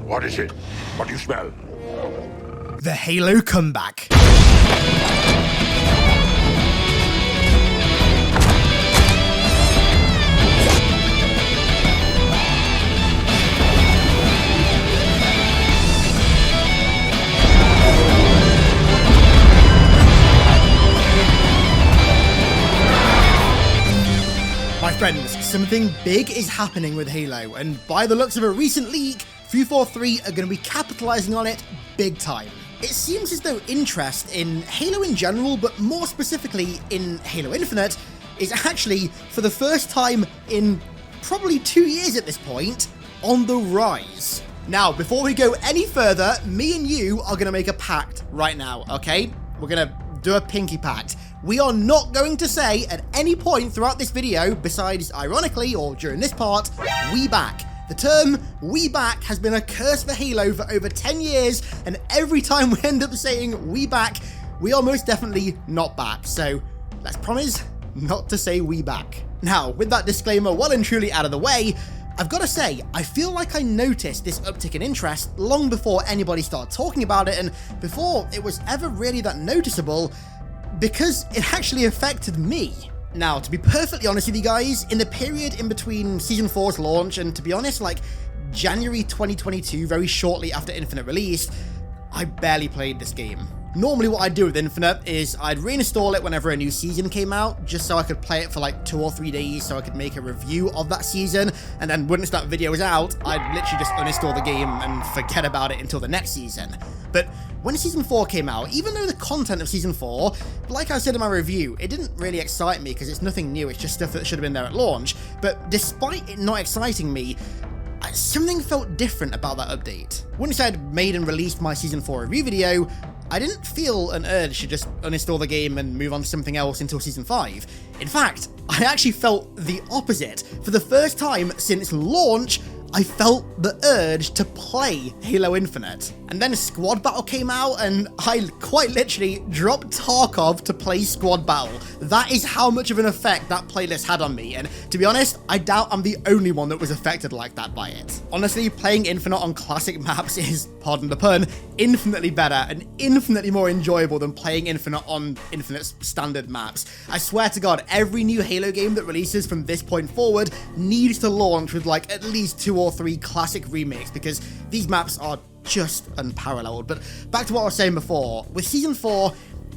What is it? What do you smell? The Halo comeback. My friends, something big is happening with Halo, and by the looks of a recent leak, 343 are going to be capitalizing on it big time. It seems as though interest in Halo in general, but more specifically in Halo Infinite, is actually, for the first time in probably 2 years at this point, on the rise. Now, before we go any further, me and you are going to make a pact right now, okay? We're going to do a pinky pact. We are not going to say at any point throughout this video, besides ironically or during this part, we back. The term we back has been a curse for Halo for over 10 years, and every time we end up saying we back, we are most definitely not back. So let's promise not to say we back. Now, with that disclaimer well and truly out of the way, I've got to say, I feel like I noticed this uptick in interest long before anybody started talking about it, and before it was ever really that noticeable, because it actually affected me. Now, to be perfectly honest with you guys, in the period in between Season 4's launch and, to be honest, like January 2022, very shortly after Infinite released, I barely played this game. Normally what I'd do with Infinite is I'd reinstall it whenever a new season came out, just so I could play it for like 2 or 3 days so I could make a review of that season, and then once that video was out, I'd literally just uninstall the game and forget about it until the next season. But when Season 4 came out, even though the content of Season 4, like I said in my review, it didn't really excite me because it's nothing new, it's just stuff that should have been there at launch, but despite it not exciting me, something felt different about that update. Once I'd made and released my Season 4 review video, I didn't feel an urge to just uninstall the game and move on to something else until Season 5. In fact, I actually felt the opposite. For the first time since launch, I felt the urge to play Halo Infinite. And then Squad Battle came out, and I quite literally dropped Tarkov to play Squad Battle. That is how much of an effect that playlist had on me, and to be honest, I doubt I'm the only one that was affected like that by it. Honestly, playing Infinite on classic maps is, pardon the pun, infinitely better and infinitely more enjoyable than playing Infinite on Infinite's standard maps. I swear to God, every new Halo game that releases from this point forward needs to launch with like at least 2 or 3 classic remakes, because these maps are just unparalleled. But back to what I was saying before, with Season 4,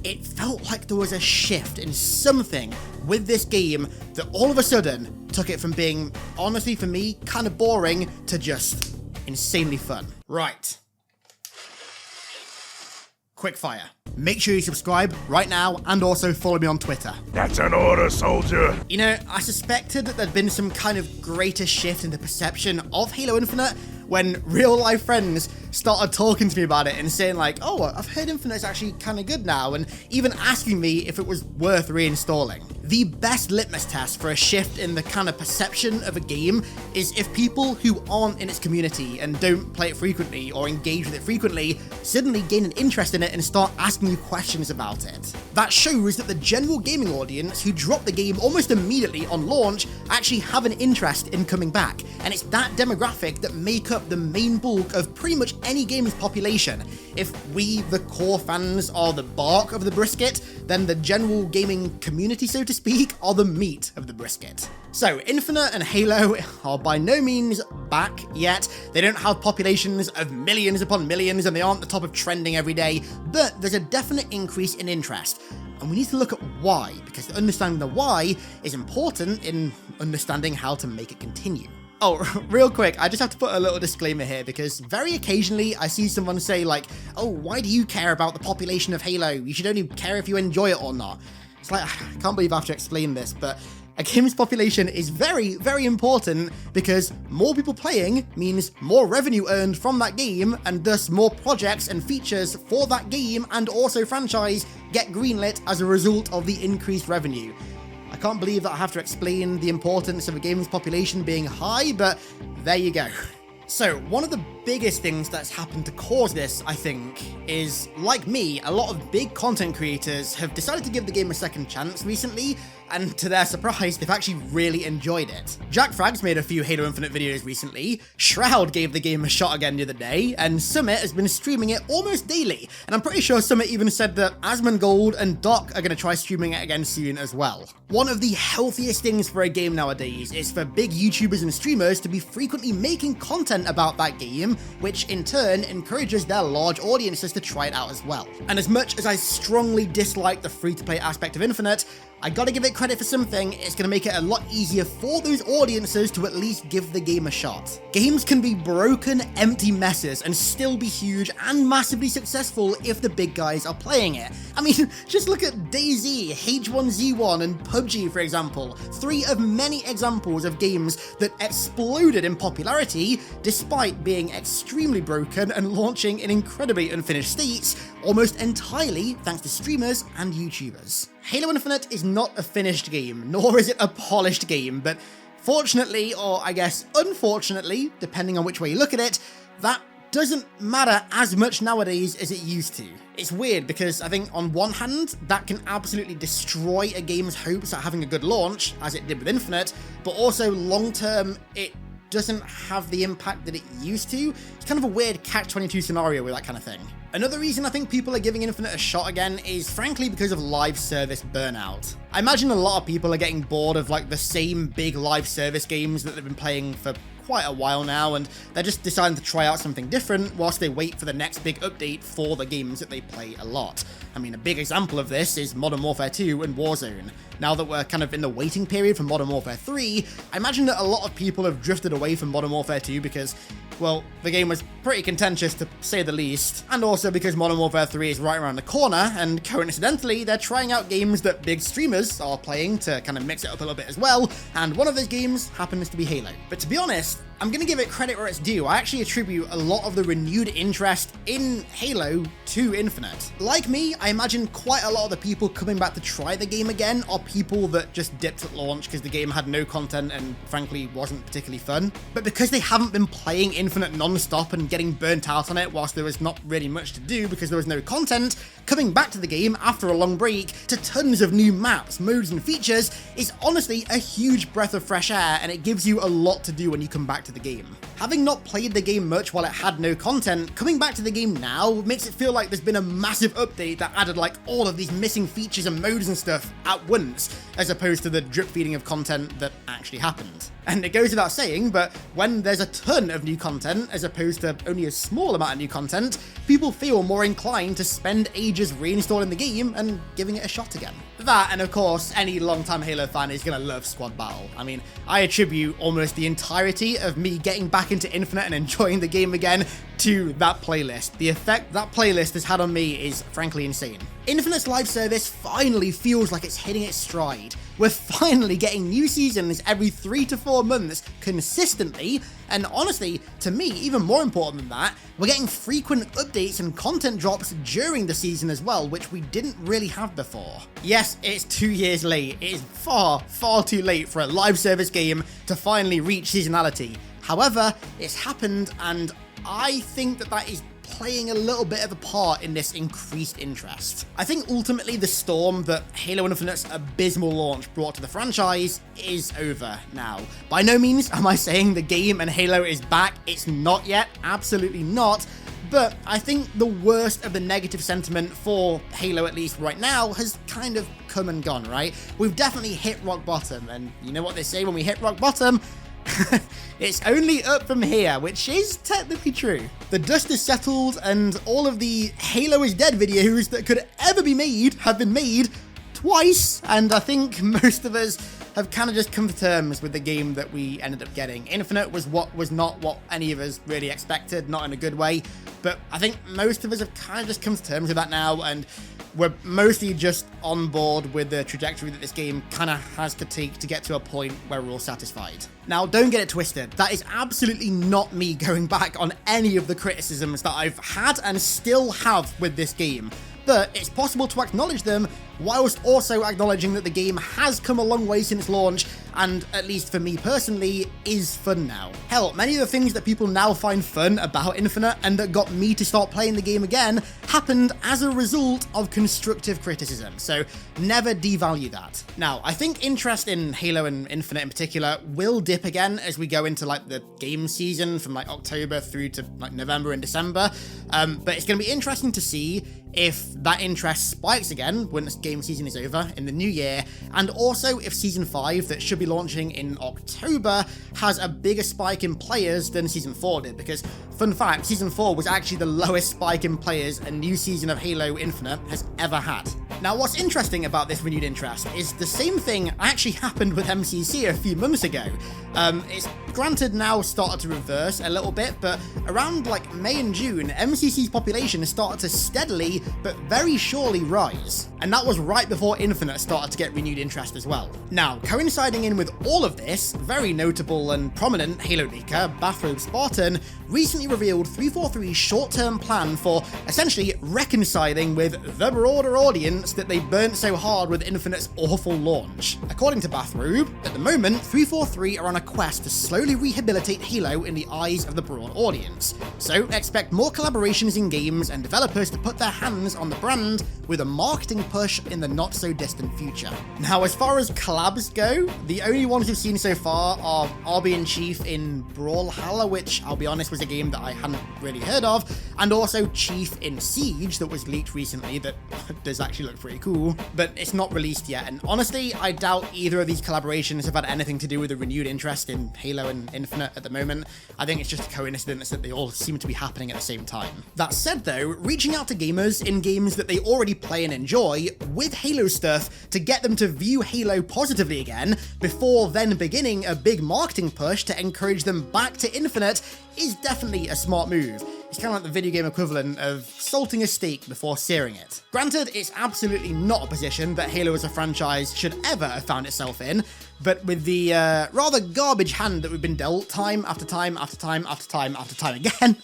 it felt like there was a shift in something with this game that all of a sudden took it from being, honestly for me, kind of boring to just insanely fun. Right. Quick fire. Make sure you subscribe right now and also follow me on Twitter. That's an order, soldier. You know, I suspected that there'd been some kind of greater shift in the perception of Halo Infinite when real life friends started talking to me about it and saying like, oh, I've heard Infinite's actually kind of good now, and even asking me if it was worth reinstalling. The best litmus test for a shift in the kind of perception of a game is if people who aren't in its community and don't play it frequently or engage with it frequently suddenly gain an interest in it and start asking you questions about it. That shows that the general gaming audience who drop the game almost immediately on launch actually have an interest in coming back, and it's that demographic that make up the main bulk of pretty much any gamer's population. If we, the core fans, are the bark of the brisket, then the general gaming community, so to speak, are the meat of the brisket. So Infinite and Halo are by no means back yet. They don't have populations of millions upon millions, and they aren't the top of trending every day, but there's a definite increase in interest. And we need to look at why, because understanding the why is important in understanding how to make it continue. Oh, real quick, I just have to put a little disclaimer here, because very occasionally I see someone say like, oh, why do you care about the population of Halo? You should only care if you enjoy it or not. It's like, I can't believe I have to explain this, but a game's population is very, very important, because more people playing means more revenue earned from that game, and thus more projects and features for that game and also franchise get greenlit as a result of the increased revenue. I can't believe that I have to explain the importance of a game's population being high, but there you go. So, one of the biggest things that's happened to cause this, I think, is, like me, a lot of big content creators have decided to give the game a second chance recently, and to their surprise, they've actually really enjoyed it. Jack Frags made a few Halo Infinite videos recently, Shroud gave the game a shot again the other day, and Summit has been streaming it almost daily, and I'm pretty sure Summit even said that Asmongold and Doc are going to try streaming it again soon as well. One of the healthiest things for a game nowadays is for big YouTubers and streamers to be frequently making content about that game, which in turn encourages their large audiences to try it out as well. And as much as I strongly dislike the free-to-play aspect of Infinite, I gotta give it credit for something. It's gonna make it a lot easier for those audiences to at least give the game a shot. Games can be broken, empty messes and still be huge and massively successful if the big guys are playing it. I mean, just look at DayZ, H1Z1 and PUBG for example, 3 of many examples of games that exploded in popularity despite being extremely broken and launching in incredibly unfinished states, almost entirely thanks to streamers and YouTubers. Halo Infinite is not a finished game, nor is it a polished game, but fortunately, or I guess unfortunately, depending on which way you look at it, that doesn't matter as much nowadays as it used to. It's weird because I think on one hand, that can absolutely destroy a game's hopes at having a good launch, as it did with Infinite, but also long term, it doesn't have the impact that it used to. It's kind of a weird catch-22 scenario with that kind of thing. Another reason I think people are giving Infinite a shot again is frankly because of live service burnout. I imagine a lot of people are getting bored of like the same big live service games that they've been playing for quite a while now, and they're just deciding to try out something different whilst they wait for the next big update for the games that they play a lot. I mean, a big example of this is Modern Warfare 2 and Warzone. Now that we're kind of in the waiting period for Modern Warfare 3, I imagine that a lot of people have drifted away from Modern Warfare 2 because, well, the game was pretty contentious to say the least, and also because Modern Warfare 3 is right around the corner, and coincidentally, they're trying out games that big streamers are playing to kind of mix it up a little bit as well, and one of those games happens to be Halo. But to be honest, I'm gonna give it credit where it's due. I actually attribute a lot of the renewed interest in Halo to Infinite. Like me, I imagine quite a lot of the people coming back to try the game again are people that just dipped at launch because the game had no content and frankly wasn't particularly fun. But because they haven't been playing Infinite non-stop and getting burnt out on it whilst there was not really much to do because there was no content, coming back to the game after a long break to tons of new maps, modes and features is honestly a huge breath of fresh air, and it gives you a lot to do when you come back to the game. Having not played the game much while it had no content, coming back to the game now makes it feel like there's been a massive update that added like all of these missing features and modes and stuff at once, as opposed to the drip feeding of content that actually happened. And it goes without saying, but when there's a ton of new content as opposed to only a small amount of new content, people feel more inclined to spend ages reinstalling the game and giving it a shot again. That, and of course, any longtime Halo fan is gonna love Squad Battle. I mean, I attribute almost the entirety of me getting back into Infinite and enjoying the game again to that playlist. The effect that playlist has had on me is frankly insane. Infinite's live service finally feels like it's hitting its stride. We're finally getting new seasons every 3 to 4 months consistently, and honestly, to me, even more important than that, we're getting frequent updates and content drops during the season as well, which we didn't really have before. Yes, it's 2 years late. It is far, far too late for a live service game to finally reach seasonality. However, it's happened, and I think that is playing a little bit of a part in this increased interest. I think ultimately the storm that Halo Infinite's abysmal launch brought to the franchise is over now. By no means am I saying the game and Halo is back. It's not yet, absolutely not. But I think the worst of the negative sentiment for Halo, at least right now, has kind of come and gone, right? We've definitely hit rock bottom, and you know what they say when we hit rock bottom? It's only up from here, which is technically true. The dust is settled, and all of the Halo is dead videos that could ever be made have been made twice, and I think most of us have kind of just come to terms with the game that we ended up getting. Infinite was not what any of us really expected, not in a good way, but I think most of us have kind of just come to terms with that now, and we're mostly just on board with the trajectory that this game kind of has to take to get to a point where we're all satisfied. Now, don't get it twisted. That is absolutely not me going back on any of the criticisms that I've had and still have with this game. But it's possible to acknowledge them whilst also acknowledging that the game has come a long way since launch and at least for me personally, is fun now. Hell, many of the things that people now find fun about Infinite and that got me to start playing the game again happened as a result of constructive criticism, so never devalue that. Now, I think interest in Halo and Infinite in particular will dip again as we go into like the game season from like October through to like November and December, but it's going to be interesting to see if that interest spikes again once game season is over in the new year, and also if Season 5, that should be launching in October, has a bigger spike in players than Season 4 did, because, fun fact, Season 4 was actually the lowest spike in players a new season of Halo Infinite has ever had. Now, what's interesting about this renewed interest is the same thing actually happened with MCC a few months ago. It's granted now started to reverse a little bit, but around like May and June, MCC's population has started to steadily but very surely rise. And that was right before Infinite started to get renewed interest as well. Now, coinciding in with all of this, very notable and prominent Halo leaker, Bathrobe Spartan, recently revealed 343's short-term plan for essentially reconciling with the broader audience that they burnt so hard with Infinite's awful launch. According to Bathrobe, at the moment, 343 are on a quest to slowly rehabilitate Halo in the eyes of the broad audience. So expect more collaborations in games and developers to put their hands on the brand with a marketing push in the not so distant future. Now, as far as collabs go, the only ones we've seen so far are RB and Chief in Brawlhalla, which I'll be honest was a game that I hadn't really heard of, and also Chief in Siege that was leaked recently that does actually look pretty cool, but it's not released yet, and honestly, I doubt either of these collaborations have had anything to do with a renewed interest in Halo and Infinite at the moment. I think it's just a coincidence that they all seem to be happening at the same time. That said though, reaching out to gamers in games that they already play and enjoy with Halo stuff to get them to view Halo positively again before then beginning a big marketing push to encourage them back to Infinite is definitely a smart move. It's kind of like the video game equivalent of salting a steak before searing it. Granted, it's absolutely not a position that Halo as a franchise should ever have found itself in, but with the rather garbage hand that we've been dealt time after time after time after time after time again,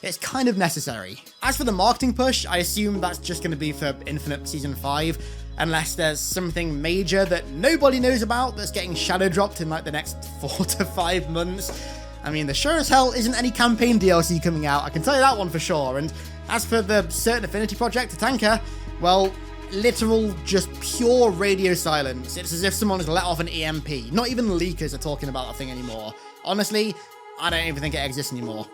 it's kind of necessary. As for the marketing push, I assume that's just going to be for Infinite Season 5, unless there's something major that nobody knows about that's getting shadow dropped in like the next 4 to 5 months. I mean, there sure as hell isn't any campaign DLC coming out, I can tell you that one for sure, and as for the Certain Affinity project to Tanker, well, literal, just pure radio silence. It's as if someone has let off an EMP. Not even leakers are talking about that thing anymore. Honestly, I don't even think it exists anymore,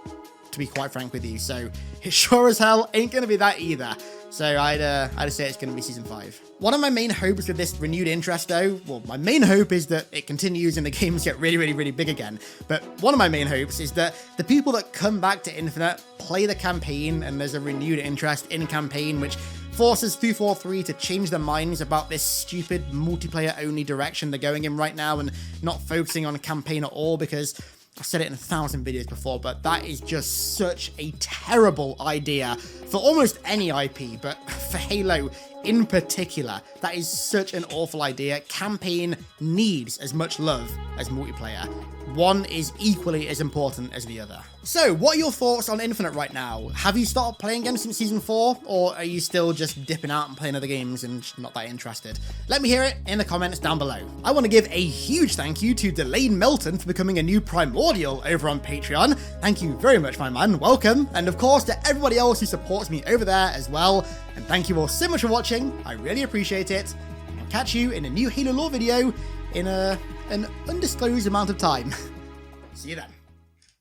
to be quite frank with you, so it sure as hell ain't gonna be that either. So I'd say it's going to be Season 5. One of my main hopes with this renewed interest though, well, my main hope is that it continues and the games get really, really, really big again. But one of my main hopes is that the people that come back to Infinite play the campaign and there's a renewed interest in campaign, which forces 343 to change their minds about this stupid multiplayer-only direction they're going in right now and not focusing on campaign at all, because I've said it in 1,000 videos before, but that is just such a terrible idea for almost any IP, but for Halo in particular, that is such an awful idea. Campaign needs as much love as multiplayer. One is equally as important as the other. So, what are your thoughts on Infinite right now? Have you started playing again since Season 4, or are you still just dipping out and playing other games and just not that interested? Let me hear it in the comments down below. I want to give a huge thank you to Dalane Melton for becoming a new Primordial over on Patreon. Thank you very much, my man. Welcome. And of course, to everybody else who supports me over there as well. And thank you all so much for watching. I really appreciate it. I'll catch you in a new Halo lore video in an undisclosed amount of time. See you then.